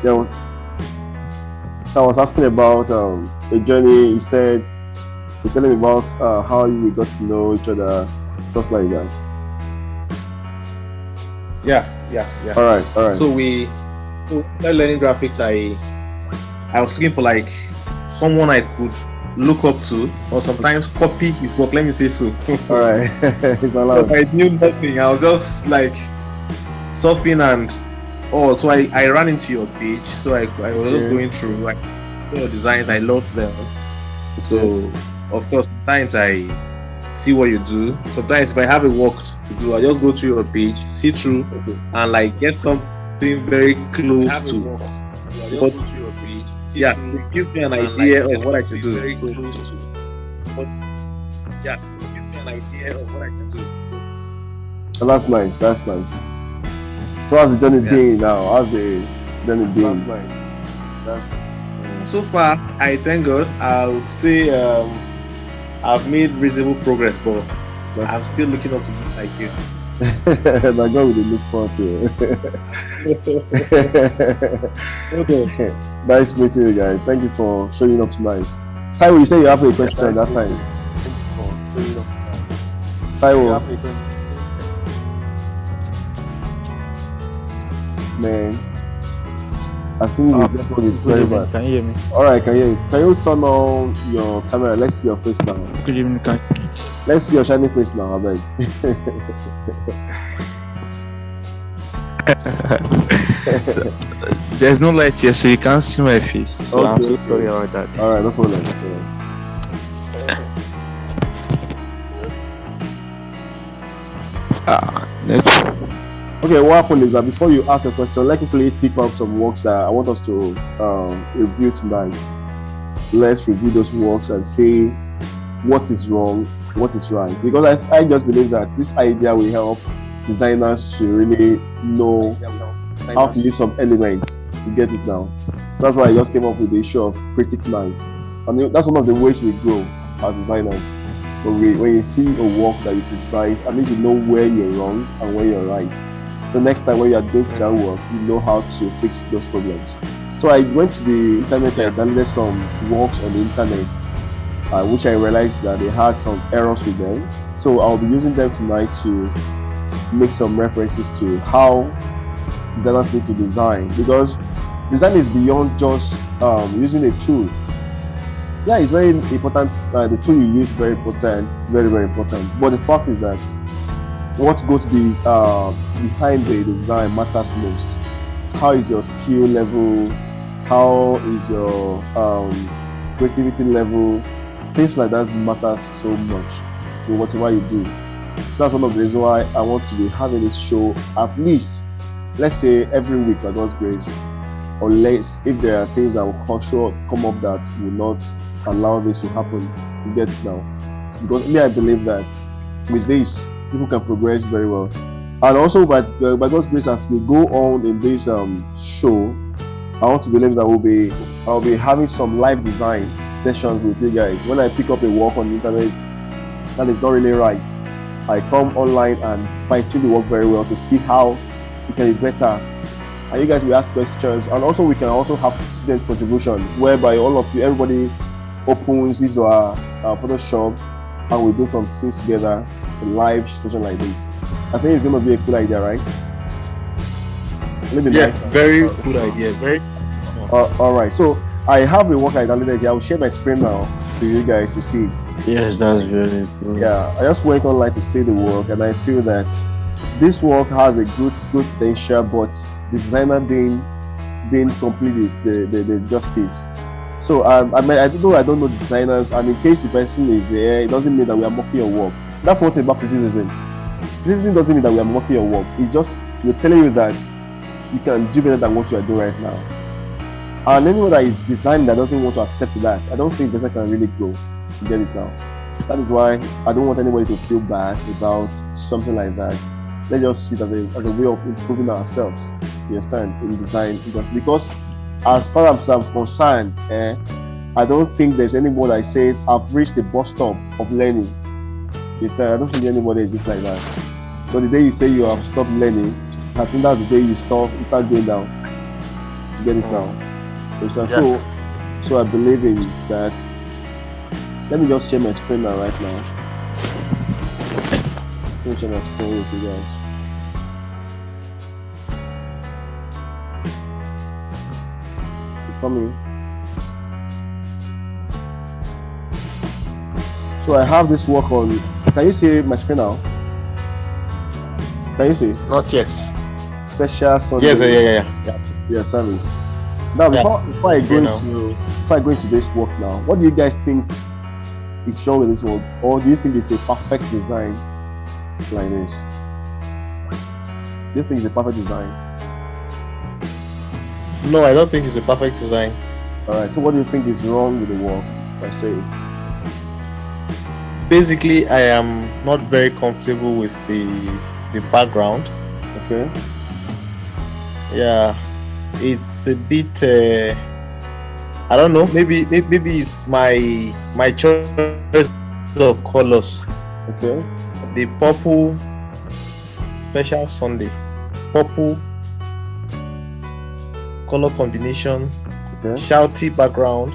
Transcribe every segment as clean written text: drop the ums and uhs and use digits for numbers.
there was. So I was asking about a journey. You said you're telling me about how we got to know each other, stuff like that. Yeah. All right. So learning graphics, I was looking for like someone I could look up to, or sometimes copy his work. Let me say so. All right, it's allowed. I knew nothing. I was just like surfing and so I ran into your page. So I was just going through like your designs. I loved them. So of course, sometimes I see what you do. Sometimes if I have a work to do, I just go to your page, see through, and like get something very close to what your page. Yeah, to give me an idea of what I can do. Very close to. Yeah, give me an idea of what I can do. So that's nice. So how's the journey been now? How's the journey been? That's nice. So far, I thank God. I would say I've made reasonable progress, but I'm still looking up to be like you. My God, we look forward to it. Okay. Nice meeting you guys. Thank you for showing up tonight. Taiwo, you say you have a question that time. Thank you for showing up tonight. Taiwo, man, I think this network is very bad. Can you hear me? All right, can you turn on your camera? Let's see your face now. Good evening. Let's see your shiny face now, I beg. So, there's no light here, so you can't see my face. So I'm so sorry about that. All right, no problem. Okay, what happened is that before you ask a question, let me quickly pick up some works that I want us to review tonight. Let's review those works and say what is wrong, what is right. Because I just believe that this idea will help designers to really know how to use some elements. You get it now. That's why I just came up with the issue of critic night. And that's one of the ways we grow as designers. When you see a work that you criticize, at least you know where you're wrong and where you're right. So next time when you are doing that work, you know how to fix those problems. So I went to the internet and downloaded some works on the internet, which I realized that they had some errors with them. So I'll be using them tonight to make some references to how designers need to design, because design is beyond just using a tool. Yeah, it's very important. The tool you use is very important, very, very important. But the fact is that what goes behind the design matters most. How is your skill level? How is your creativity level? Things like that matters so much in whatever you do. So that's one of the reasons why I want to be having this show at least, let's say, every week by God's grace, unless if there are things that will come up that will not allow this to happen. You get it now? Because me, I believe that with this, people can progress very well. And also by God's grace, as we go on in this show, I want to believe that I'll be having some live design sessions with you guys. When I pick up a work on the internet that is not really right, I come online and fine-tune the work very well to see how it can be better. And you guys will ask questions, and also we can also have student contribution, whereby all of you, everybody opens this Photoshop, and we do some things together, a live session like this. I think it's going to be a good idea, right? Nice, very good idea. Very. All right. So I have a work I downloaded here. I will share my screen now to you guys to see. Yes, that's very good. Yeah, I just went online to see the work, and I feel that this work has a good potential, but the designer didn't complete the justice. So I don't know designers, and in case the person is there, it doesn't mean that we are mocking your work. That's one thing about criticism. Criticism doesn't mean that we are mocking your work. It's just we're telling you that you can do better than what you are doing right now. And anyone that is designing that doesn't want to accept that, I don't think design can really grow. You get it now? That is why I don't want anybody to feel bad about something like that. Let's just see it as a way of improving ourselves. You understand? In design, because as far as I'm concerned, I don't think there's anyone that said I've reached the bus stop of learning. You understand? I don't think anybody is just like that. But the day you say you have stopped learning, I think that's the day you start going down. Get it now? Understand? So I believe in that. Let me just share my screen now, right now. Let me share my screen with you guys. Coming. So I have this work on. Can you see my screen now? Can you see? Not yet. Special Sunday. Yeah. Service. Now before I go into this work now, what do you guys think is wrong with this work, or do you think it's a perfect design like this? Do you think it's a perfect design? No, I don't think it's a perfect design. All right. So what do you think is wrong with the work? I say. Basically, I am not very comfortable with the background. Okay. Yeah, it's a bit. I don't know. Maybe it's my choice of colors. Okay. The purple special Sunday, purple color combination, Okay. shouty background.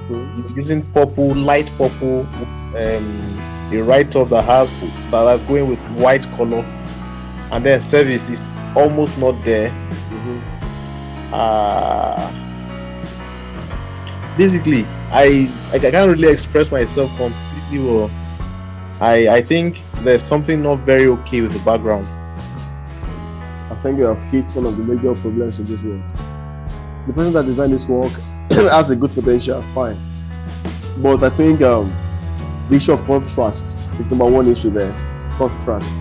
Mhm. Using purple, light purple, a write-up that's going with white color, and then service is almost not there. Mhm. Basically, I can't really express myself completely well. I think there's something not very okay with the background. I think you have hit one of the major problems in this work. The person that designed this work has a good potential, fine. But I think the issue of contrast is number one issue there. Contrast.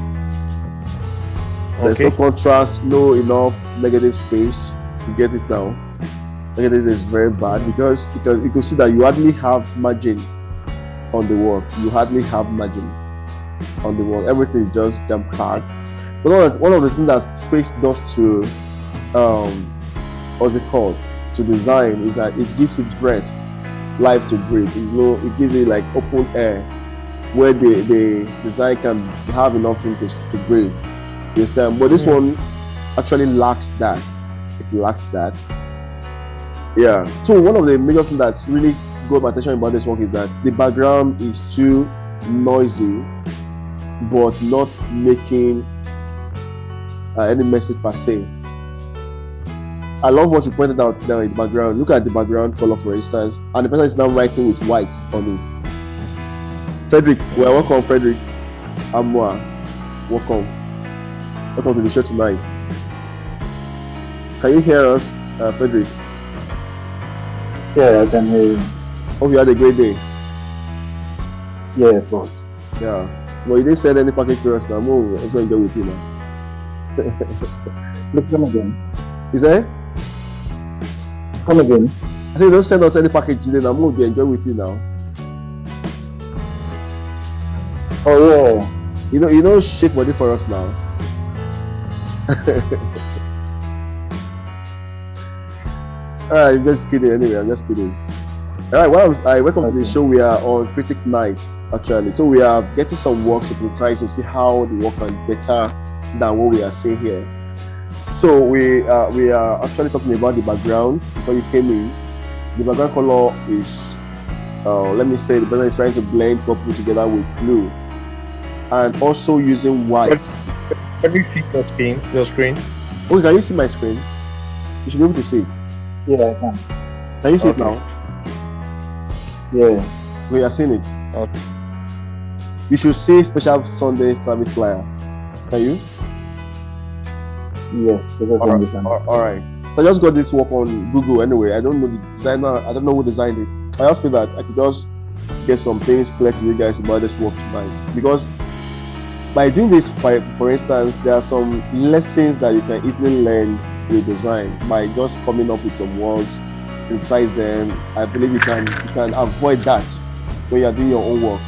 There's no contrast, no enough negative space. You get it now. Negative is very bad because you can see that you hardly have margin on the work. You hardly have margin on the work. Everything is just jam-packed. But one of the things that space does to what's it called? To design is that it gives it breath, life to breathe. It gives it like open air where the design can have enough room to breathe. You understand? But this one actually lacks that. It lacks that. Yeah. So one of the major things that's really got my attention about this work is that the background is too noisy, but not making any message per se. I love what you pointed out there in the background. Look at the background color, for instance, and the person is now writing with white on it. Frederick, well, welcome, Frederick. Amwa, welcome. Welcome to the show tonight. Can you hear us, Frederick? Yeah, I can hear you. Hope you had a great day. Yes, boss. Yeah. Well, you didn't send any package to us now. I'm also enjoy with you now. Please come again. You say? Come again. I said, don't send us any package today. I'm going to enjoy with you now. Oh yeah. You know, shake body for us now. Alright, I'm just kidding. Anyway, I'm just kidding. Alright, welcome to the show. We are on Critic Night, actually. So we are getting some works to criticize to see how the work can be better than what we are seeing here. So we are actually talking about the background. Before you came in, the background color is, let me say, the person is trying to blend purple together with blue, and also using white. Can you see your screen? Oh, can you see my screen? You should be able to see it. Yeah, I can. Can you see it now? Yeah. We are seeing it. Okay. You should see Special Sunday service flyer. Can you? Yes. All right. So I just got this work on Google anyway. I don't know the designer. I don't know who designed it. I just feel that I could just get some things clear to you guys about this work tonight. Because by doing this, for instance, there are some lessons that you can easily learn with design by just coming up with some words, criticize them. I believe you can avoid that when you are doing your own work.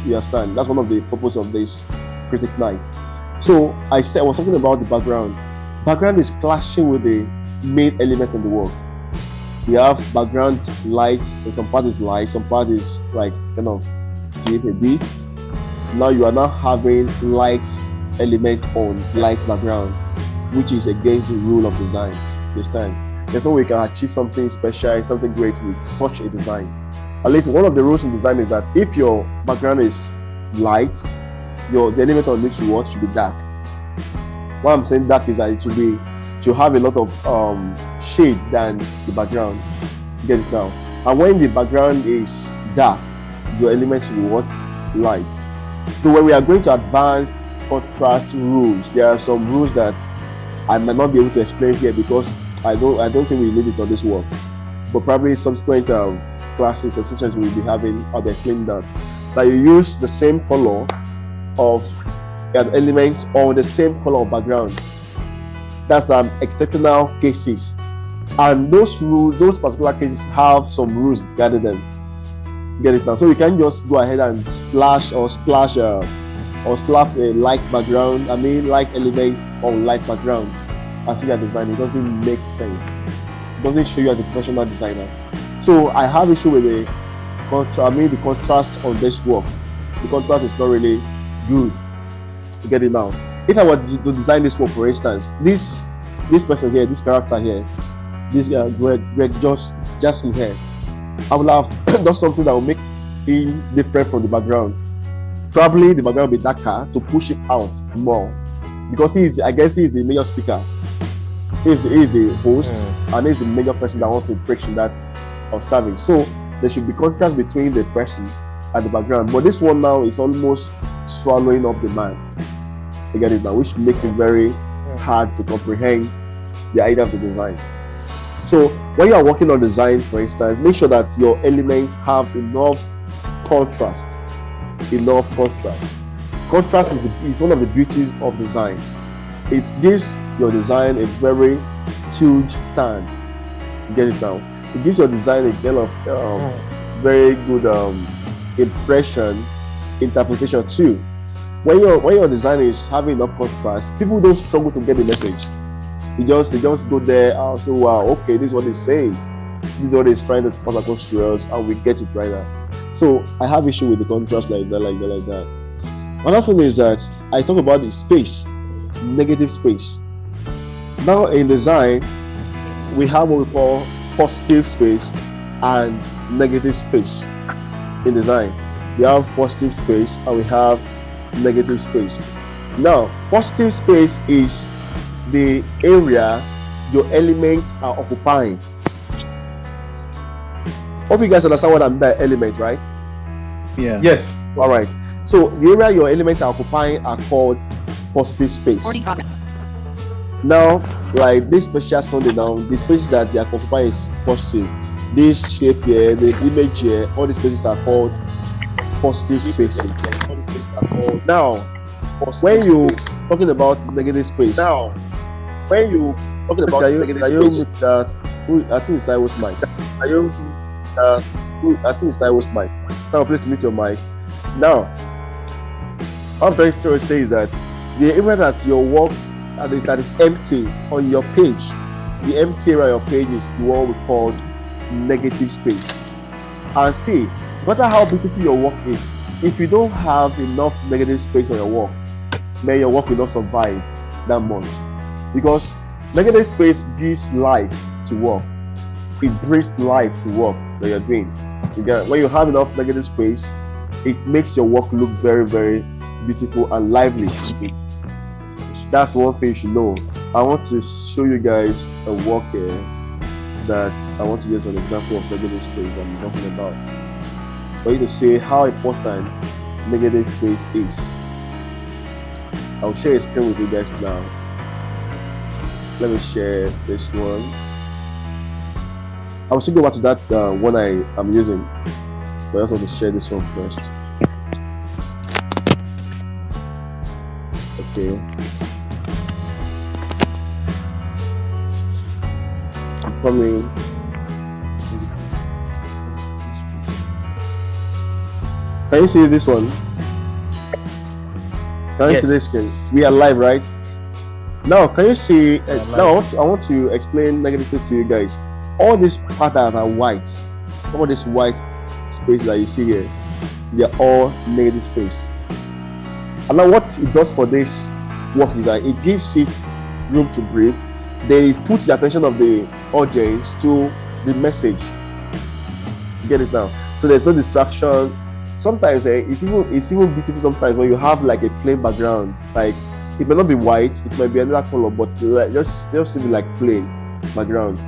You understand? That's one of the purpose of this Critic Night. So I was talking about the background. Background is clashing with the main element in the work. We have background light, and some part is light, some part is like kind of deep a bit. Now you are now having light element on light background, which is against the rule of design. You understand? there's no way we can achieve something special, something great with such a design. At least one of the rules in design is that if your background is light, the element on this should be dark. What I'm saying dark is that it should have a lot of shade than the background. Get it now? And when the background is dark, your element should be what? Light. So when we are going to advanced contrast rules, there are some rules that I might not be able to explain here because I don't think we need it on this work. But probably subsequent classes or sessions we'll be having, I'll be explaining that you use the same color of an element or the same color of background. That's exceptional cases, and those particular cases have some rules regarding them. Get it now? So you can just go ahead and splash or slap a light background, light element on light background as if you're designing. It doesn't make sense. It doesn't show you as a professional designer. So I have issue with the contrast on this work. The contrast is not really good. Get it now? If I were to design this work, for instance, this person here, this character here, this guy Greg Jackson here, I would have done something that will make him different from the background. Probably the background will be darker to push him out more, because I guess he is the major speaker. He is the host, and he's the major person that wants to preach in that of service. So there should be contrast between the person and the background. But this one now is almost swallowing up the man. You get it now, which makes it very hard to comprehend the idea of the design. So when you are working on design, for instance, make sure that your elements have enough contrast. Contrast is one of the beauties of design. It gives your design a very huge stand. You get it now? It gives your design a kind of very good interpretation too. When your design is having enough contrast, people don't struggle to get the message. They just go there and say, wow, okay, this is what he's saying. This is what he's trying to pass across to us, and we get it right now. So I have issue with the contrast like that. Another thing is that I talk about the space, negative space. Now in design, we have what we call positive space and negative space. In design, we have positive space and we have negative space. Now, positive space is the area your elements are occupying. Hope you guys understand what I mean by element, right? Yeah. Yes. All right. So the area your elements are occupying are called positive space. Now, like this special Sunday now, the spaces that they are occupying is positive. This shape here, the image here, all these spaces are called positive spaces. Now, when you talking about negative space, can you mute that? I think it's Taiwo's mic. I think it's Taiwo's mic. Now, please mute your mic. Now, what I'm trying to say is that the area that your work that is empty on your page, the empty area of page is what we call negative space. And see, no matter how beautiful your work is, if you don't have enough negative space on your work, then your work will not survive that much. Because negative space gives life to work. It brings life to work that you're doing. When you have enough negative space, it makes your work look very, very beautiful and lively. That's one thing you should know. I want to show you guys a work here that I want to use an example of negative space I'm talking about, for you to see how important negative space is. I'll share a screen with you guys now. Let me share this one. I will still go back to that one I am using, but I also want to share this one first. Okay. I'm coming. Can you see this one? Can you see this screen? We are live, right? Now, can you see? Now, I want to explain negative space to you guys. All these patterns are white. All this white space that you see here, they are all negative space. And now, what it does for this work is that it gives it room to breathe. then it puts the attention of the audience to the message. Get it now? So there's no distraction. Sometimes it's even beautiful sometimes when you have like a plain background. Like it may not be white, it might be another color, but like just be like plain background.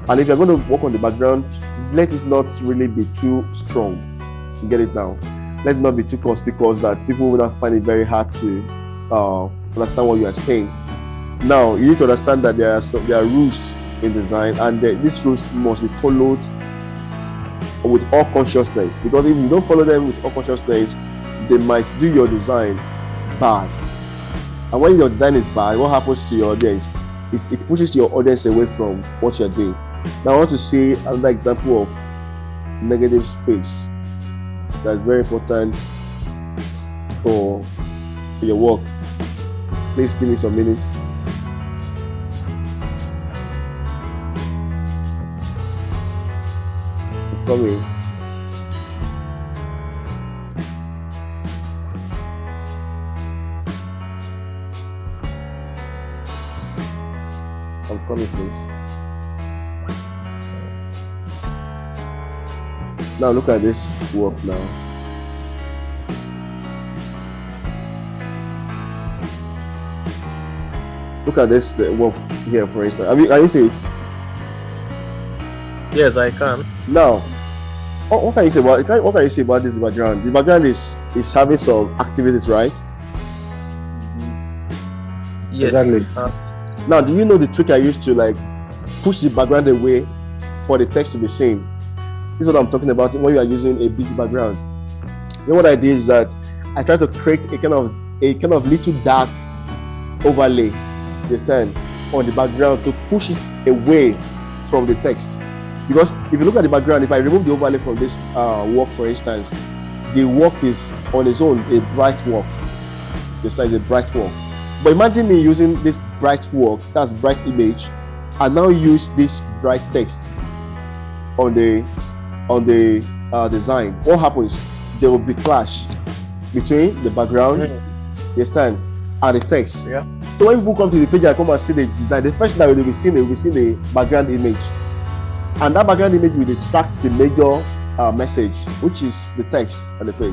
And if you're going to work on the background, let it not really be too strong. Get it now? Let it not be too conspicuous that people will not find it very hard to understand what you are saying. Now you need to understand that there are rules in design, and these rules must be followed with all consciousness, because if you don't follow them with all consciousness, they might do your design bad. And when your design is bad, what happens to your audience is it pushes your audience away from what you're doing. Now I want to see another example of negative space that's very important for your work. Please give me some minutes. Coming. I'm coming, please. Now look at this work now. Look at this work here, for instance. Can you see it? Yes, I can. Now, what can you say about this background? The background is having some activities, right? Yes. Exactly. Now, do you know the trick I used to like push the background away for the text to be seen? This is what I'm talking about when you are using a busy background. You know what I did is that I tried to create a kind of little dark overlay, you understand, on the background to push it away from the text. Because if you look at the background, if I remove the overlay from this work, for instance, the work is on its own a bright work. This is a bright work. But imagine me using this bright work, that's bright image, and now use this bright text on the design. What happens? There will be clash between the background, you understand, and the text. Yeah. So when people come to the page and come and see the design, the first thing that they will see the background image. And that background image will distract the major message, which is the text on the page.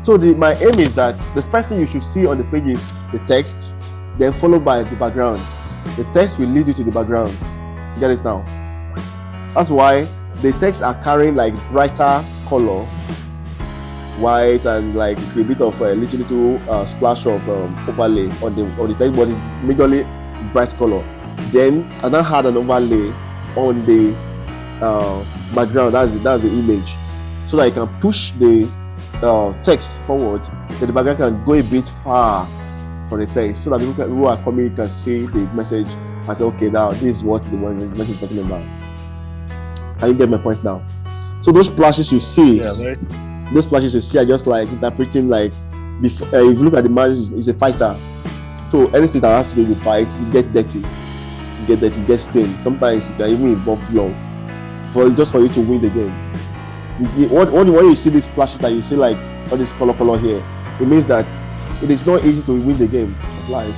So my aim is that the first thing you should see on the page is the text, then followed by the background. The text will lead you to the background. Get it now? That's why the text are carrying like brighter color, white, and like a bit of a little splash of overlay on the text, but it's majorly bright color. Then I now had an overlay on the background. That's the image, so that I can push the text forward, then the background can go a bit far from the text, so that people who are coming can see the message and say, okay, now this is what the message is talking about. Can you get my point now? So those splashes you see, those splashes you see are just like interpreting, like if you look at the man, is a fighter, so anything that has to do with fight, you get dirty, you get stained. Sometimes it can even involve blood for you to win the game. When you see these splashes that you see like all this color here, it means that it is not easy to win the game of life.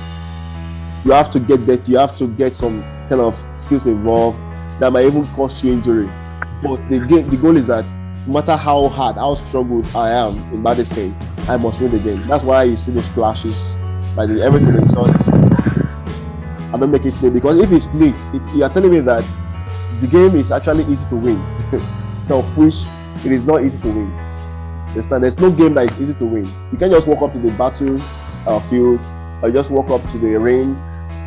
You have to get dirty, you have to get some kind of skills involved that might even cause you injury. But the goal is that no matter how hard, how struggled I am in this thing, I must win the game. That's why you see the splashes, like everything is on. I don't make it clear, because if it's neat, you are telling me that the game is actually easy to win. Of which it is not easy to win. Understand? There's no game that is easy to win. You can't just walk up to the battle field, or just walk up to the ring,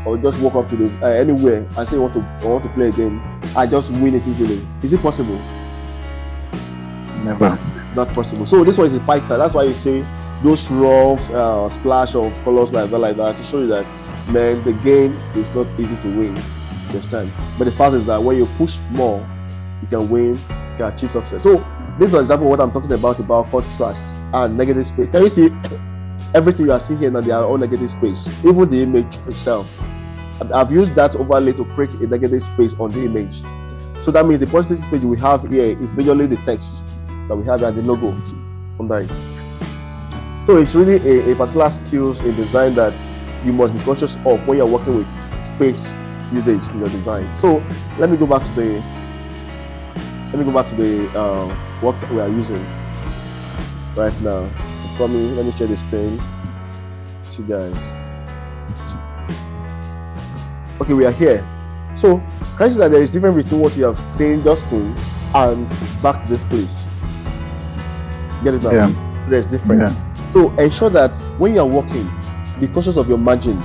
or just walk up to the anywhere and say I want to play a game. I just win it easily. Is it possible? Never. Not possible. So this one is a fighter. That's why you see those rough splash of colors like that to show you that, man, the game is not easy to win. Understand? But the fact is that when you push more, you can win, you can achieve success. So this is an example of what I'm talking about contrast and negative space. Can you see everything you are seeing here now? They are all negative space, even the image itself. I've used that overlay to create a negative space on the image. So that means the positive space we have here is majorly the text that we have and the logo under it. So it's really a particular skills in design that you must be conscious of when you're working with space usage in your design. So let me go back to the what we are using right now. Let me share the screen to you guys. Okay, we are here. So can you see that there is difference between what you have just seen and back to this place? Get it now? Yeah. There's difference. Yeah. So ensure that when you are walking, be cautious of your margin.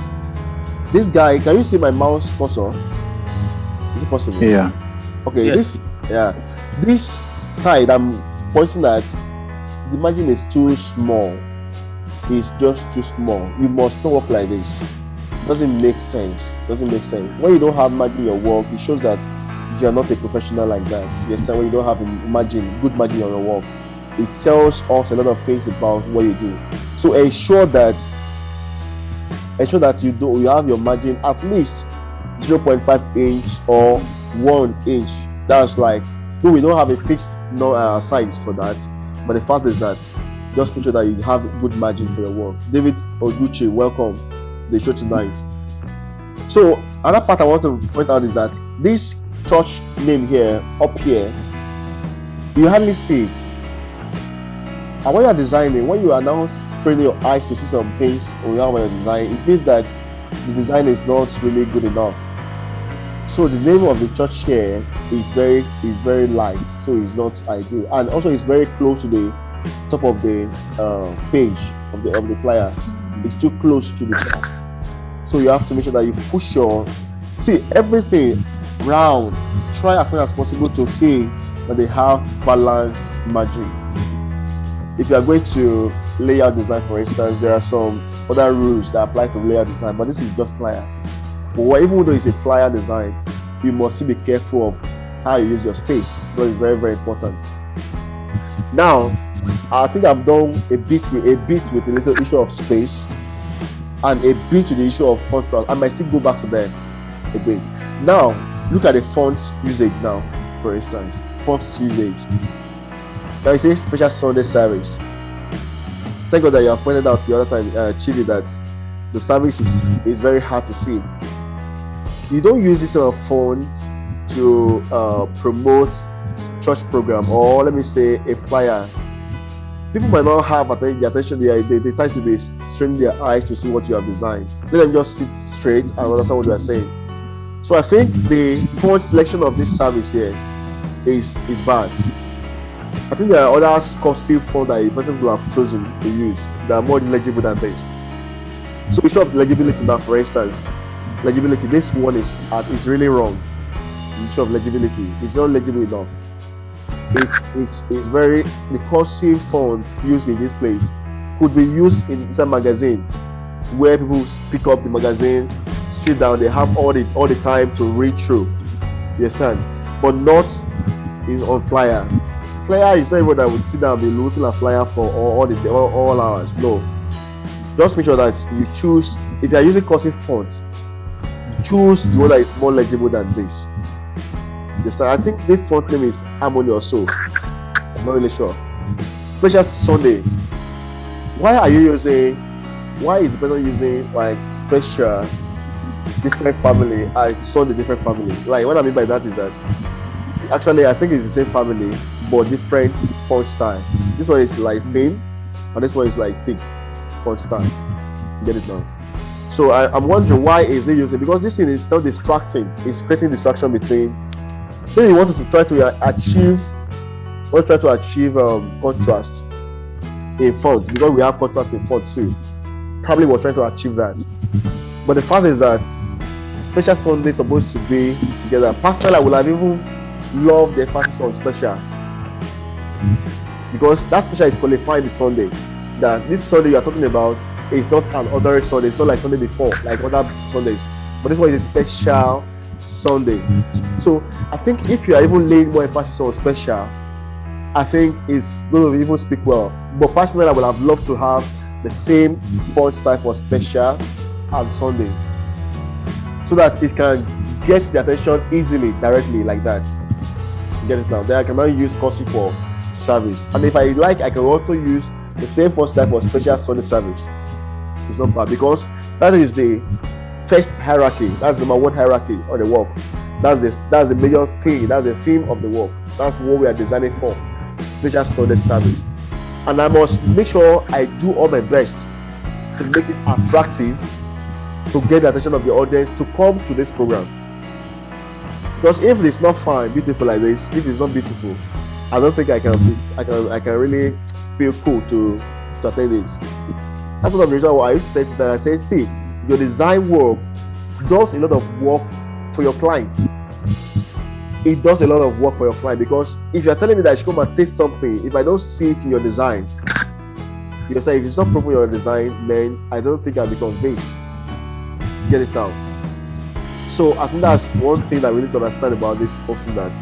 This guy, can you see my mouse cursor? Is it possible? Yeah. Okay, Yes. this side I'm pointing at, the margin is too small. It's just too small. You must not work like this. Doesn't make sense. When you don't have margin in your work, it shows that you are not a professional like that. You understand? When you don't have a good margin on your work, it tells us a lot of things about what you do. So ensure that you have your margin at least 0.5 inch or 1 inch. That's like, though we don't have a fixed size for that, but the fact is that just make sure that you have good margin for your work. David Oguchi, welcome to the show tonight. So another part I want to point out is that this church name here, up here, you hardly see it. And when you are designing, when you are now straining your eyes to see some things when you are design, it means that the design is not really good enough. So the name of the church here is very light, so it's not ideal, and also it's very close to the top of the page of the flyer. It's too close to the top, so you have to make sure that you push everything round. Try as much as possible to see that they have balanced margin. If you are going to layout design, for instance, there are some other rules that apply to layout design, but this is just flyer. But even though it's a flyer design, you must still be careful of how you use your space, because it's very, very important. Now, I think I've done a bit with the little issue of space and a bit with the issue of contrast. I might still go back to them a bit. Now, look at the fonts usage now, for instance. Fonts usage. Now, it says special Sunday service. Thank God that you have pointed out the other time, Chidi, that the service is very hard to see. You don't use this kind of font to promote church program, or let me say a flyer. People might not have the attention. They try to be straining their eyes to see what you have designed. Let them just sit straight and understand what you are saying. So I think the font selection of this service here is bad. I think there are other cursive fonts that a person will have chosen to use that are more legible than this. So issue of legibility now, for instance, legibility. This one is really wrong. The issue of legibility is not legible enough. It's very, the cursive font used in this place could be used in some magazine where people pick up the magazine, sit down, they have all the time to read through. You understand? But not on flyer. Flyer is not even that would sit down and be looking at flyer for all hours. No. Just make sure that you choose, if you are using cursive font, choose the one that is more legible than this. Yes, I think this font name is Harmony or so. I'm not really sure. Special Sunday. Why is the person using like special different family and Sunday different family? Like what I mean by that is that actually I think it's the same family but different font style. This one is like thin and this one is like thick font style. Get it now? So I'm wondering why is it using, because this thing is not distracting. It's creating distraction between. So you wanted to try to achieve contrast in font, because we have contrast in font too. Probably was trying to achieve that. But the fact is that special Sunday is supposed to be together. Personally, I would have even loved the emphasis on special, because that special is qualifying with Sunday. That this Sunday you are talking about is not an ordinary Sunday. It's not like Sunday before, like other Sundays. But this one is a special Sunday. So I think if you are even laying more emphasis on special, I think it's going to even speak well. But personally, I would have loved to have the same font style for special and Sunday, so that it can get the attention easily, directly like that. Get it now? Then I can now use cursive for service, and if I like, I can also use the same font style for special Sunday service. It's not bad, because that is the first hierarchy. That's number one hierarchy of the work. That's the major thing. That's the theme of the work. That's what we are designing for. Special Sunday service. And I must make sure I do all my best to make it attractive, to get the attention of the audience to come to this program. Because if it's not fine, beautiful like this, if it's not beautiful, I don't think I can really feel cool to attend this. That's one of the reasons why I used to say this, and I said, see, your design work does a lot of work for your client. It does a lot of work for your client, because if you're telling me that I should come and taste something, if I don't see it in your design, you say if it's not proven your design, then I don't think I'll be convinced. Get it down. So I think that's one thing that we need to understand about this whole thing, that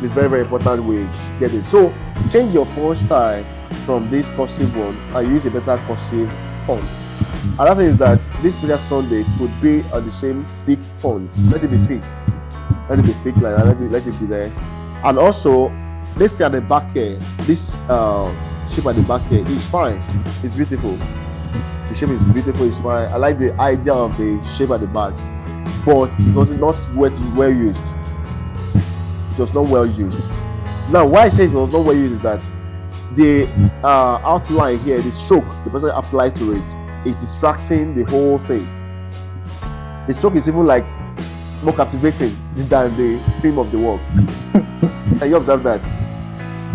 it's very, very important we get it. So change your font style from this cursive one and use a better cursive font. Another thing is that this Special Sunday could be on the same thick font. Let it be thick. Let it be thick like that. Let it be there. And also, let's say at the back here, this shape at the back here is fine. It's beautiful. The shape is beautiful. It's fine. I like the idea of the shape at the back, but it was not well used. It was not well used. Now, why I say it was not well used is that the outline here, the stroke the person applied to it, is distracting the whole thing. The stroke is even like more captivating than the theme of the work. Can you observe that?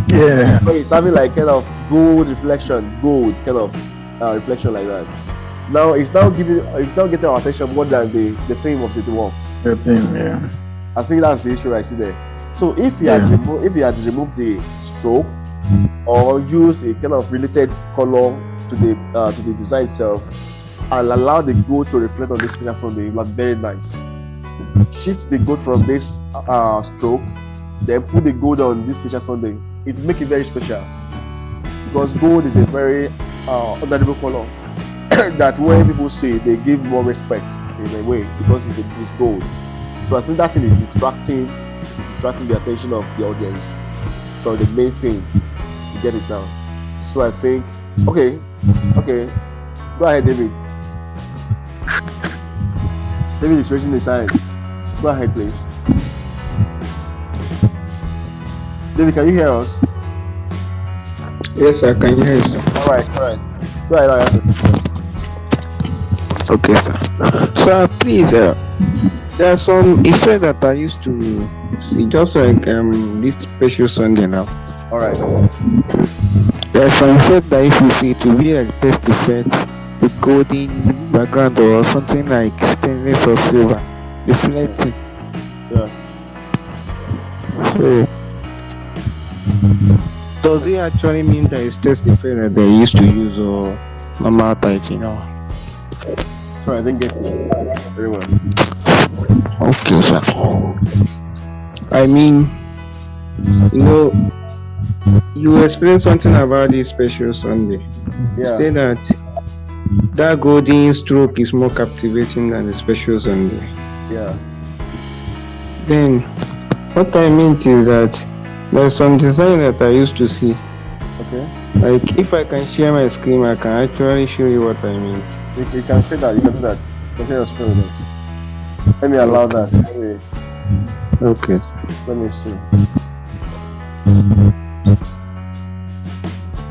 Yeah. So it's having like kind of gold reflection, gold kind of reflection like that. Now it's now getting our attention more than the theme of the work. The theme, yeah. I think that's the issue I see there. So if you had removed the stroke or use a kind of related color to the design itself and allow the gold to reflect on this Special Sunday, it was very nice. Shift the gold from this stroke, then put the gold on this Special Sunday. It will make it very special, because gold is a very understandable color that when people see, they give more respect in a way, because it's gold. So I think that thing is distracting the attention of the audience from the main thing. You get it now. So I think, okay, go ahead, David. David is raising his hand. Go ahead, please. David, can you hear us? Yes, I can hear you, sir. All right. Go ahead, answer. Okay, sir. Sir, please, there are some effects that I used to see, just like this Special Sunday now. All right. There are some effects that if you see, it will be like test effect with golden background or something like stainless or silver reflecting. Yeah. So, does it actually mean that it's test effect that they used to use, or normal type, you know? Sorry, I didn't get you very well. Okay, sir. I mean, you explained something about this Special Sunday. Yeah. You say that golden stroke is more captivating than the Special Sunday. Yeah. Then, what I meant is that there's some design that I used to see. Okay. Like, if I can share my screen, I can actually show you what I meant. You can say that. You can do that. You can share your screen with us. Let me allow that. Okay. Let me see.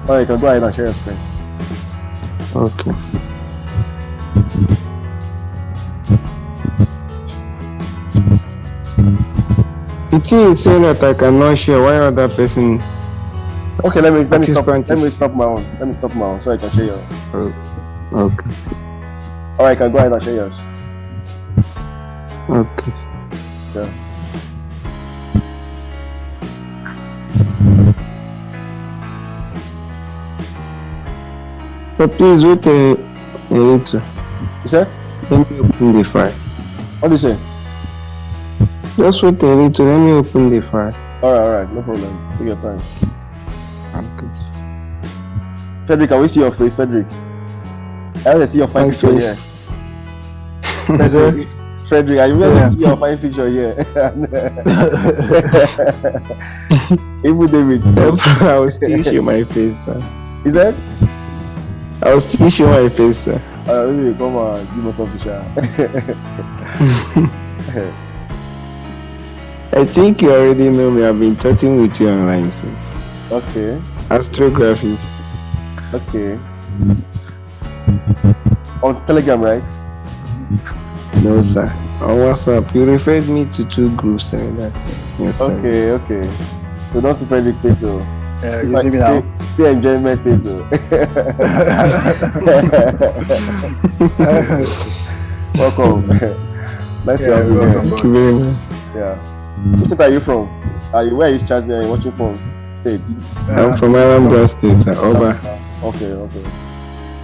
Oh, you can go ahead and share your screen. Okay. It is saying that I cannot share why other person. Okay, let me stop my own. So I can share yours. Okay. All right, can go ahead and share yours. Okay. Yeah. So please wait a little. You said? Let me open the file. What do you say? Just wait a little. Let me open the file. All right, no problem. Take your time. Okay. Frederick, can we see your face, Frederick? I want to see your fine My picture face. here. Frederick, I want to see your fine picture here. Even David. I will still show my face, sir. Is that? I will still show my face, sir. Maybe come and give us something to share. I think you already know me. I've been chatting with you online since. Okay. Astrographies. Okay. On Telegram, right? No, sir. On WhatsApp, you referred me to 2 groups and that's it. Yes, sir. Okay. So don't see friendly face, though. You see me now? See enjoyment face, though. Welcome. Nice to have you here. Thank you very much. Yeah. Which state are you from? Where are you watching from? States. I'm from Anambra State, sir. Oba. Okay.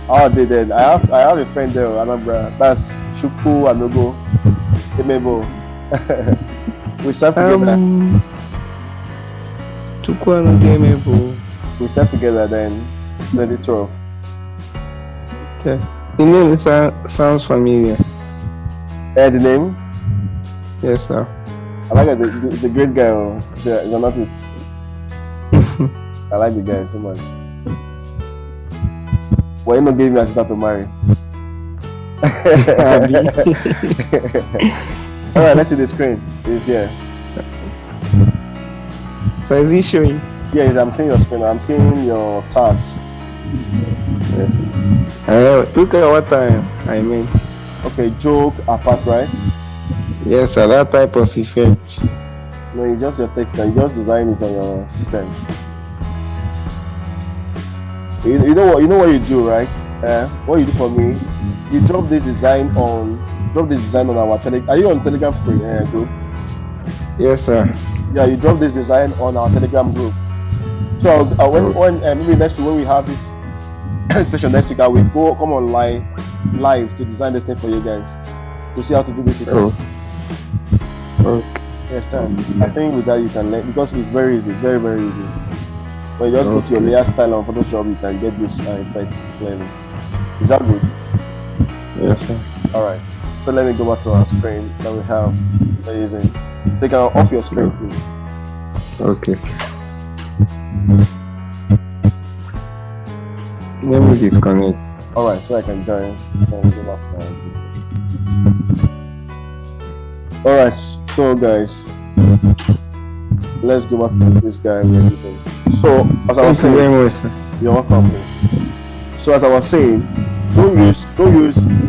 How are they then? I have a friend there, Anambra. That's Chukwu Anogo Emebo. We serve together. Chukwu Anogo Emebo. We serve together then 2012. Okay. The name sounds familiar. The name? Yes, sir. I like it. He's a great guy. He's an artist. I like the guy so much. But he not gave me a sister to marry. Alright, let's see the screen. It's here. So is he showing? Yes, I'm seeing your screen. I'm seeing your tabs. Yes. Look at what I meant. Okay, joke apart, right? Yes, sir. That type of effect. No, it's just your text. You just design it on your system. You know what you do, right? What you do for me, you drop this design on our Telegram. Are you on Telegram group? Yes, sir. Yeah, you drop this design on our Telegram group. So when maybe next week when we have this session next week, I will come online live to design this thing for you guys to see how to do this. Okay. Yes, time. I think with that you can learn because it's very easy, very very easy. When you just go to your layer style on Photoshop, you can get this effect clearly. Is that good? Yes, sir. All right. So let me go back to our screen that we have. We're using. Take off your screen, please. Okay, sir. Let me disconnect. All right, so I can join. All right, so guys, let's go back to this guy we're using. So as I was saying, Thank you very much, sir. you're welcome, please. So as I was saying, don't use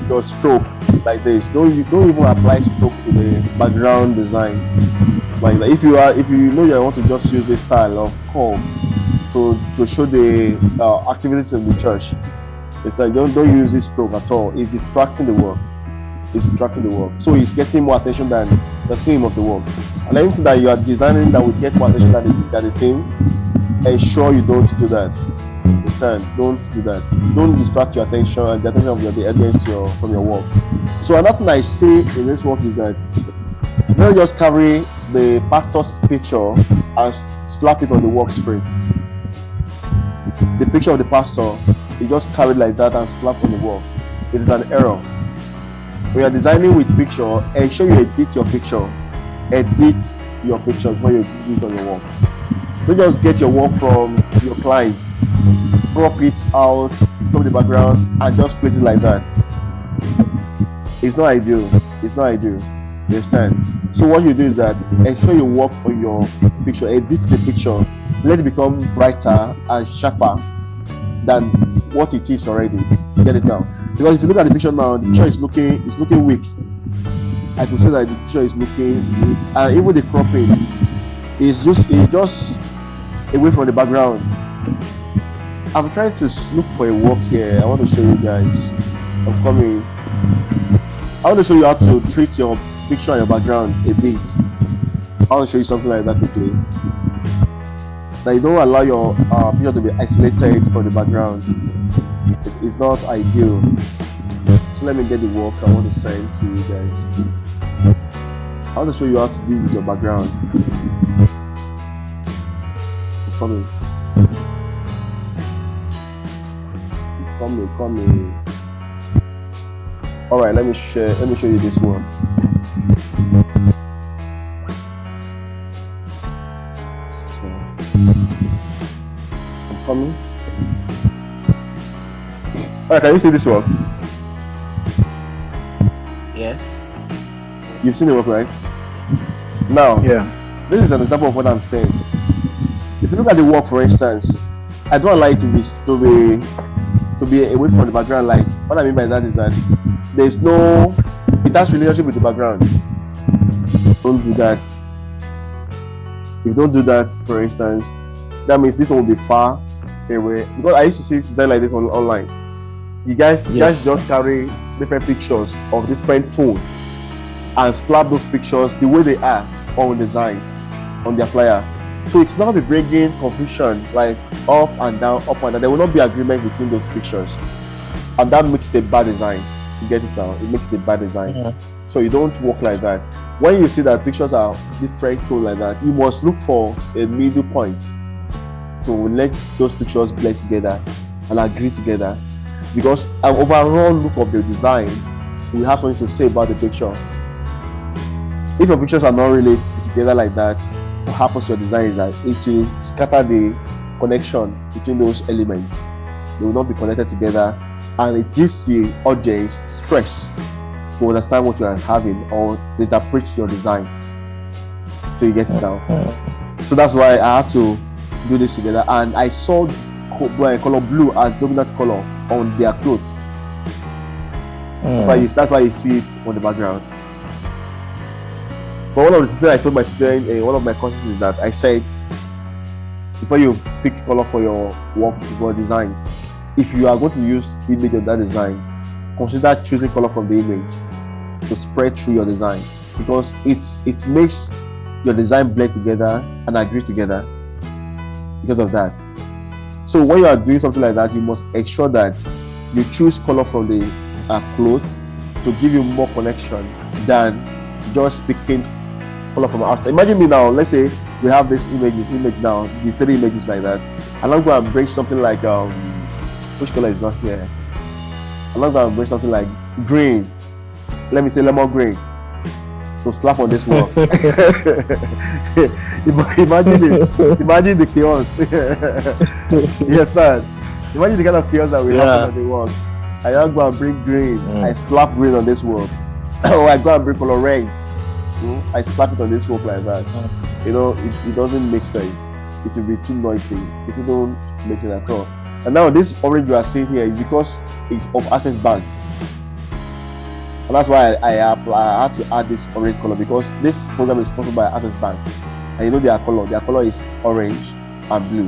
your stroke like this. Don't even apply stroke to the background design. Like that. If you know you want to just use this style of curve to show the activities in the church, it's like don't use this stroke at all. It's distracting the work. So it's getting more attention than the theme of the work. And anything that you are designing that will get more attention than the theme, ensure you don't do that. Understand? Don't do that. Don't distract your attention and the attention of the audience from your work. So another thing I see in this work is that don't just carry the pastor's picture and slap it on the work script. The picture of the pastor, you just carry it like that and slap on the wall. It is an error. When you are designing with picture, ensure you edit your picture. Edit your picture before you do it on your wall. Don't just get your work from your client, crop it out, crop the background, and just place it like that. It's not ideal. You understand? So what you do is that ensure you work on your picture, edit the picture, let it become brighter and sharper than what it is already. You get it now? Because if you look at the picture now, the picture is looking weak. I could say that the picture is looking weak, and even the cropping is just away from the background. I'm trying to look for a work here. I want to show you guys. I'm coming. I want to show you how to treat your picture and your background a bit. I want to show you something like that quickly. That you don't allow your picture to be isolated from the background. It's not ideal. So let me get the work I want to send to you guys. I want to show you how to deal with your background. I'm coming. All right, let me show you this one. I'm coming. All right, can you see this one? You've seen the work, right? Now, Yeah. this is an example of what I'm saying. If you look at the work, for instance, I don't like to be away from the background. Like, what I mean by that is that it has relationship with the background. Don't do that. If you don't do that, for instance, that means this one will be far away. Because I used to see design like this online. You guys just carry different pictures of different tone and slap those pictures the way they are on designs on their flyer. So it's not be bringing confusion, like up and down. There will not be agreement between those pictures, and that makes the bad design. You get it now? It makes the bad design. Yeah. So you don't work like that. When you see that pictures are different tone like that, you must look for a middle point to let those pictures blend together and agree together. Because an overall look of the design will have something to say about the picture. If your pictures are not really together like that, what happens to your design is that it will scatter the connection between those elements. They will not be connected together, and it gives the audience stress to understand what you are having or to interpret your design. So you get it now. So that's why I had to do this together, and I saw color blue as dominant color on their clothes. That's why you see it on the background. But one of the things I told my student in one of my courses is that I said, before you pick color for your work, for designs, if you are going to use image of that design, consider choosing color from the image to spread through your design, because it makes your design blend together and agree together because of that. So when you are doing something like that, you must ensure that you choose color from the cloth to give you more connection than just picking color from outside. Imagine me now, let's say we have this image now, these 3 images like that, and I'm going to bring something like which color is not here? I'm not going to bring something like green. Let me say lemon green. So slap on this wall. Imagine the chaos. Yes, sir. Imagine the kind of chaos that we have on the wall. I now go and bring green. I slap green on this wall. Or I go and bring color red. I slap it on this wall like that. You know, it doesn't make sense. It will be too noisy. It won't make sense at all. And now this orange you are seeing here is because it's of Access Bank. And that's why I had to add this orange color, because this program is sponsored by Access Bank. And you know their color is orange and blue.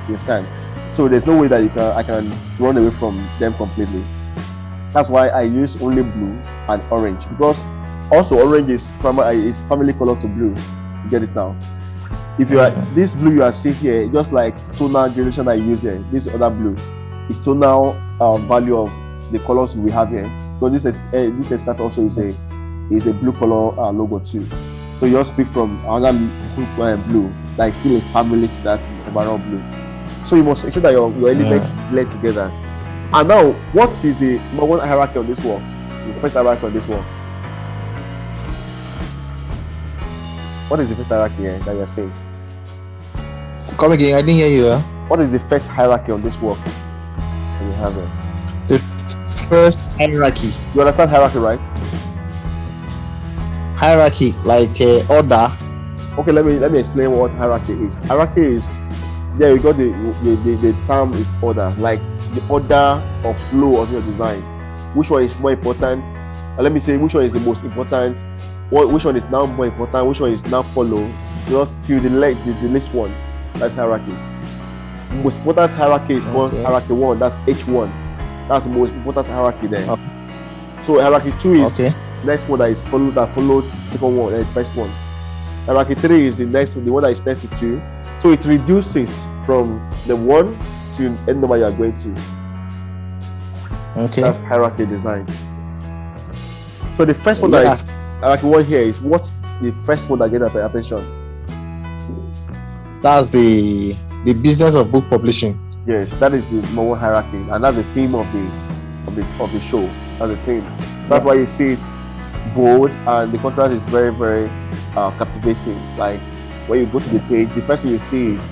You understand? So there's no way that I can run away from them completely. That's why I use only blue and orange, because also orange is family color to blue. You get it now? If you are this blue you are seeing here, just like tonal gradation I use here, this other blue is tonal value of the colors we have here. So this extract also is a blue color logo too. So you just pick from another blue that is still a family to that overall blue. So you must ensure that your elements blend together. And now, what is the number one hierarchy on this wall? The first hierarchy on this wall. What is the first hierarchy here that you're saying? Come again, I didn't hear you. What is the first hierarchy on this wall that you have here? The first hierarchy. You understand hierarchy, right? Hierarchy, like order. Okay, let me explain what hierarchy is. Hierarchy is, yeah, we got the term is order, like the order of flow of your design. Which one is more important? Let me say which one is the most important. Which one is now more important? Which one is now follow? Just till the least one. That's hierarchy. The most important hierarchy is called hierarchy 1. That's H1. That's the most important hierarchy there. Okay. So hierarchy 2 is next one that followed second one, the first one. Hierarchy 3 is the one that is next to 2. So it reduces from the 1 to the end number you are going to. Okay. That's hierarchy design. So the first one that is hierarchy 1 here is what's the first one that gets attention? That's the business of book publishing. Yes, that is the number one hierarchy, and that's the theme of the show. That's the theme. That's why you see it bold, and the contrast is very, very captivating. Like when you go to the page, the first thing you see is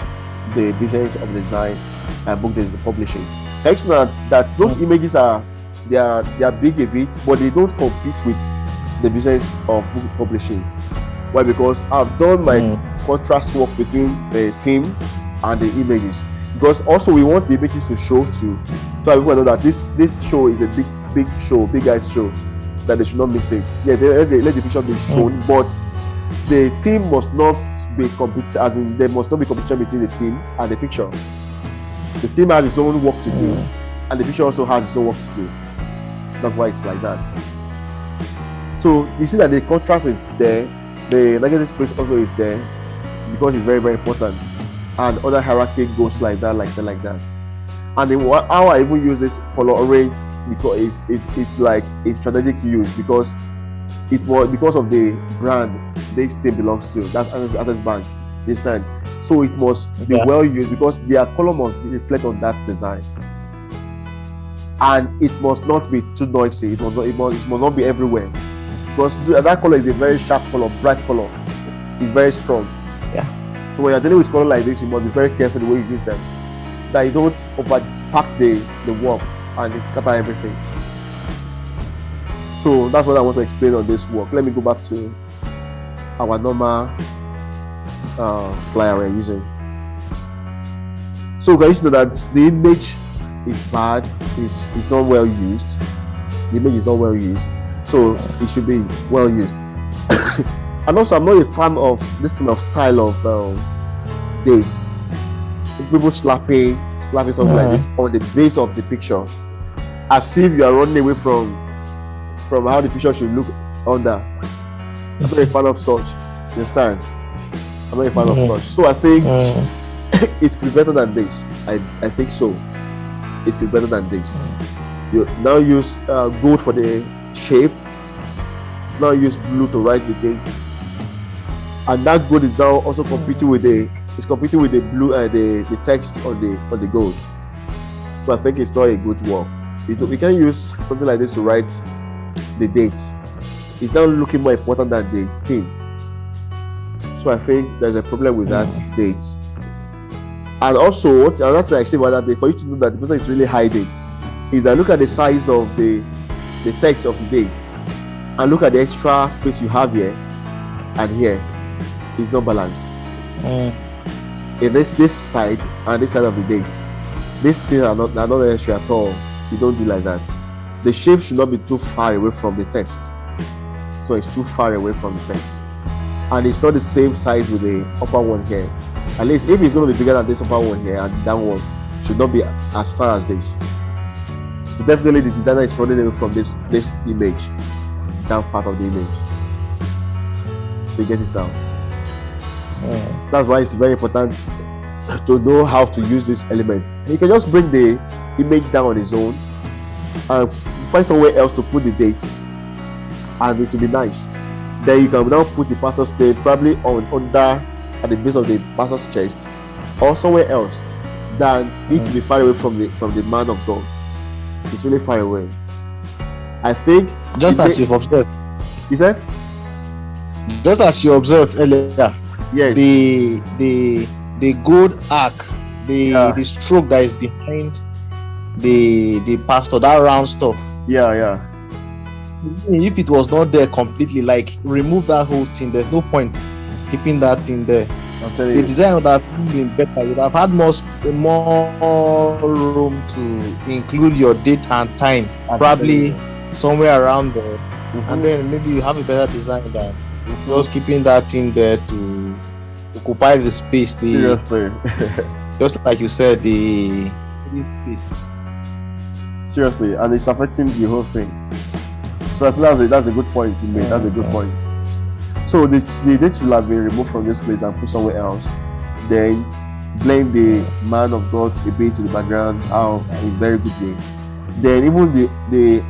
the business of design and book publishing. Thanks to that those images are big a bit, but they don't compete with the business of book publishing. Why? Because I've done my contrast work between the theme and the images. Because also we want the images to show to everyone know that this show is a big show, big guys show, that they should not miss it. Yeah, they let the picture be shown, but the theme must not be as in there must not be competition between the theme and the picture. The theme has its own work to do, and the picture also has its own work to do. That's why it's like that. So you see that the contrast is there, the negative space also is there, because it's very, very important. And other hierarchy goes like that. And then how I even use this color orange, because it's like a strategic use, because it was because of the brand this thing belongs to. That's Access Bank. You understand? So it must be well used, because their color must reflect on that design, and it must not be too noisy. It must not be everywhere, because that color is a very sharp color, bright color. It's very strong. Yeah. So when you're dealing with color like this, you must be very careful the way you use them, that you don't overpack the work and scatter everything. So that's what I want to explain on this work. Let me go back to our normal flyer we're using. So guys, know that the image is bad, it's not well used. The image is not well used, so it should be well used. And also, I'm not a fan of this kind of style of dates. People slapping something like this on the base of the picture, as if you are running away from how the picture should look under. I'm not a fan of such. You understand? I'm not a fan of such. So I think it could be better than this. I think so. It could be better than this. You now use gold for the shape. Now use blue to write the dates. And that gold is now also competing with the blue the text on the gold. So I think it's not a good work. We can use something like this to write the dates. It's now looking more important than the theme. So I think there's a problem with that dates. And also, another thing I say about that date, for you to know that the person is really hiding, is that look at the size of the text of the day, and look at the extra space you have here and here. It's not balanced. In this side and this side of the dates, these things are not necessary at all. You don't do like that. The shape should not be too far away from the text, so it's too far away from the text, and it's not the same size with the upper one here. At least if it's going to be bigger than this upper one here, and that one should not be as far as this. So definitely the designer is running away from this image, down part of the image. So you get it down. So that's why it's very important to know how to use this element. You can just bring the image down on its own and find somewhere else to put the dates, and it will be nice. Then you can now put the pastor's name probably under at the base of the pastor's chest, or somewhere else, than it to be far away from the man of God. It's really far away. I think just as you've observed. He said? Just as you observed earlier. Yes. The gold arc, the stroke that is behind the pastor, that round stuff. Yeah. If it was not there completely, like remove that whole thing, there's no point keeping that in there. The design would have been better. You would have had more room to include your date and time, probably somewhere around there, and then maybe you have a better design than just keeping that in there to occupy the space. Seriously. Just like you said, the seriously, and it's affecting the whole thing. So I think that's a good point you made. That's a good point. So the date will have been removed from this place and put somewhere else. Then blend the man of God a bit in the background, in a very good way. Then even the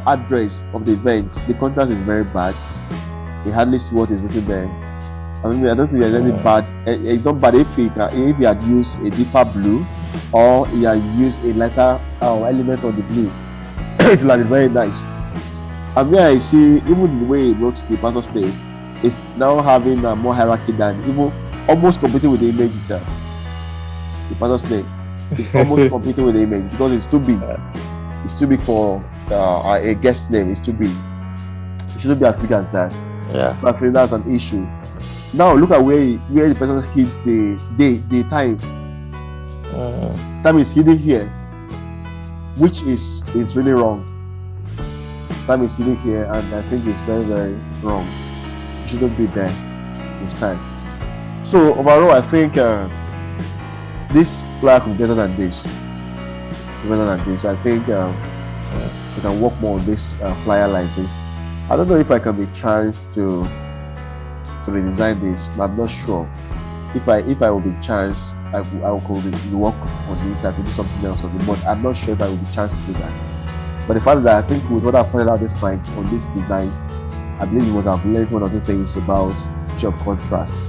address of the event, the contrast is very bad. You hardly see what is written there. I don't think there's any bad. It's not bad if he had used a deeper blue, or he had used a lighter element of the blue. It will have been very nice. And where I see even the way he wrote the pastor's name, it's now having more hierarchy than even almost competing with the image itself. The pastor's name is almost competing with the image because it's too big. It's too big for a guest name. It's too big. It shouldn't be as big as that. Yeah. I think that's an issue. Now look at where the person hit the time. Time is hidden here, which is really wrong. Time is hidden here, and I think it's very, very wrong. It shouldn't be there this time. So overall, I think this flyer could be better than this. I think we can work more on this flyer like this. I don't know if I can be chanced to redesign this, but I'm not sure. If I will be chanced, I could work on it. I could do something else on it, but I'm not sure if I will be chanced to do that. But the fact that I think with what I pointed out this night on this design, I believe you must have learned one or two things about issue of contrast.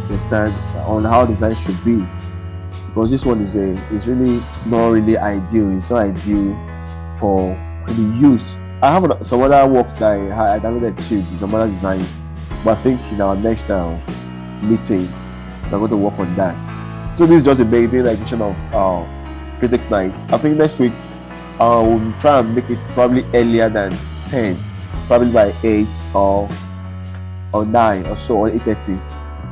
Understand on how design should be, because this one is really not really ideal. It's not ideal to be used. I have some other works that I downloaded too, some other designs, but I think in our next meeting we're going to work on that. So this is just a maiden edition of Critic Night. I think next week we'll try and make it probably earlier than 10, probably by 8 or 9 or so, or 8:30.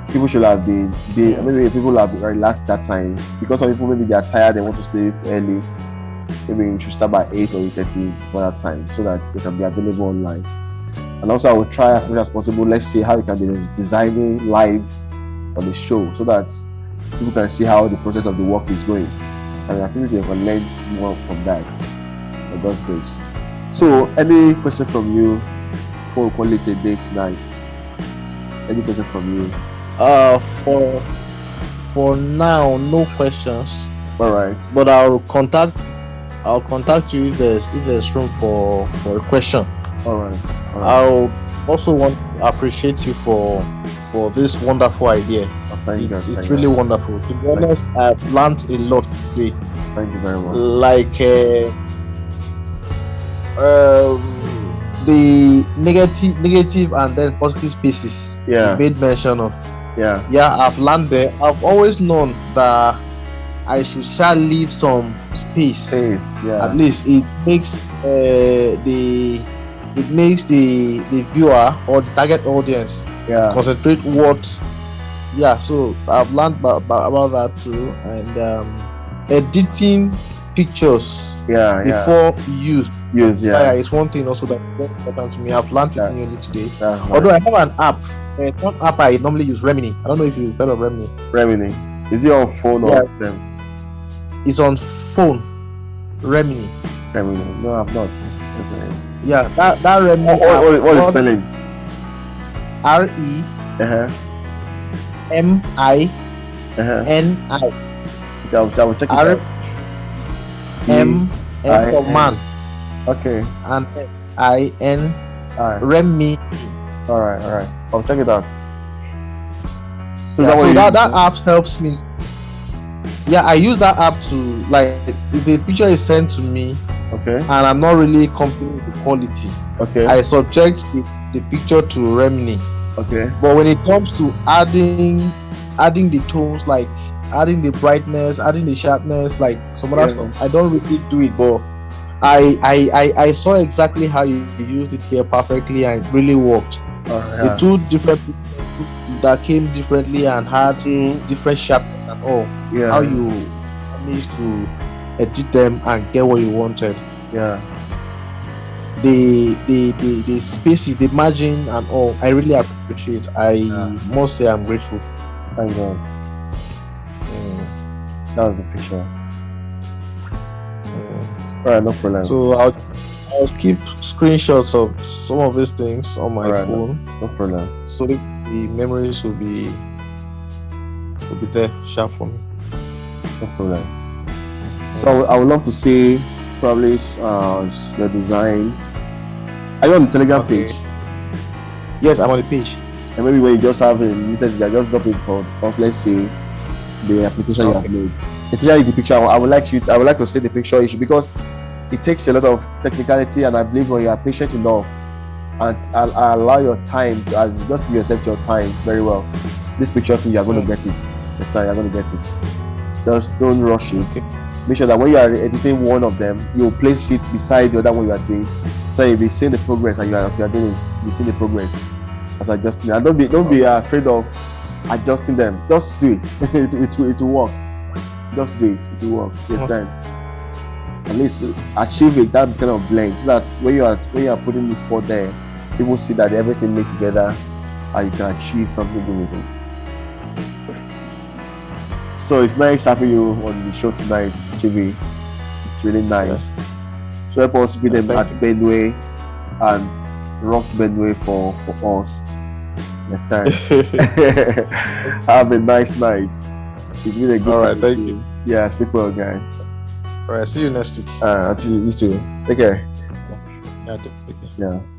People should have been maybe people have been relaxed that time, because some people maybe they are tired, they want to sleep early. Maybe you should start by 8 or 8:30 for that time, so that they can be available online. And also I will try as much as possible, let's see how we can be designing live on the show, so that people can see how the process of the work is going. And I think they can learn more from that, by God's grace. So any question from you before we call it a day tonight? Any question from you? For now, no questions. All right. But I'll contact you if there's room for a question. All right. I'll also want to appreciate you for this wonderful idea. It's really wonderful. To be honest, I've learned a lot today. Thank you very much. Like the negative and then positive spaces you made mention of. I've learned there. I've always known that I should leave some space. At least it makes the viewer or the target audience concentrate what. So I've learned about that too. And editing pictures before use it's one thing also that's very important to me. I've learned it newly today. Although I have an app. One app I normally use, Remini. I don't know if you've heard of Remini. Remini. Is it on phone or system? It's on phone. Remini. No, I've not. That Remini. What is spelling? REMINI. I will check it out. M for man. Okay. And IN. Remini. All right. I'll check it out. So that app helps me. I use that app to, like, if the picture is sent to me, and I'm not really confident with the quality, I subject the picture to Remini. But when it comes to adding the tones, like adding the brightness, adding the sharpness, like some other stuff, I don't really do it. But I saw exactly how you used it here perfectly, and it really worked. The two different people that came differently and had different sharpness and all. How you managed to edit them and get what you wanted. The spaces, the margin and all, I really appreciate. I must say I'm grateful. Thank God. That was the picture. Alright, no problem. So I'll keep screenshots of some of these things on my phone. No problem. So the memories will be there sharp for me. No problem. So I would love to see probably your design. Are you on the Telegram page? Yes, I'm on the page. And maybe when you just have a message, just drop it for us. Let's see the application you have made, especially the picture. I would like to see the picture issue, because it takes a lot of technicality, and I believe when you are patient enough and allow your time to just give yourself your time very well, this picture thing, you are going to get it. This time you are going to get it. Just don't rush it. make sure that when you are editing one of them, you place it beside the other one you are doing. So you'll be seeing the progress, and as you are doing it, you see the progress as adjusting. And don't be afraid of adjusting them. Just do it. it will work. Just do it. It will work. This time, at least achieve it, that kind of blend, so that when you are putting it for there, people see that everything made together, and you can achieve something good with it. So it's nice having you on the show tonight, Chibi. It's really nice. So help us be them at Brandwiz and rock Brandwiz for us next time. Have a nice night. It's been a good All right, time. thank you. Yeah, sleep well, guy. All right, see you next week. You too. Take care. Yeah, take care. Yeah.